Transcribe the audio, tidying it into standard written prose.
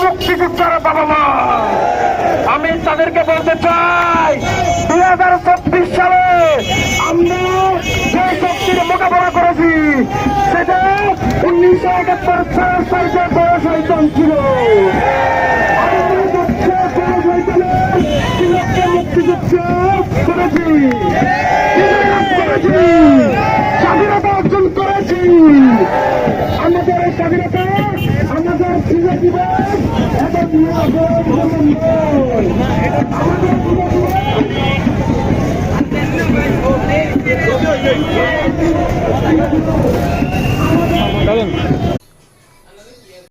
মুক্তিযোদ্ধার বাবা মা, আমি তাদেরকে বলতে চাই 2024 সালে আমরা যে শক্তির মোকাবেলা করেছি সেটা 1971 সালে বয়স হইতন ছিল। মুক্তিযুদ্ধ করেছি, স্বাধীনতা অর্জন করেছি। আমাদের এই স্বাধীনতা আমাদের প্রিয় দিবস এবং আমাদের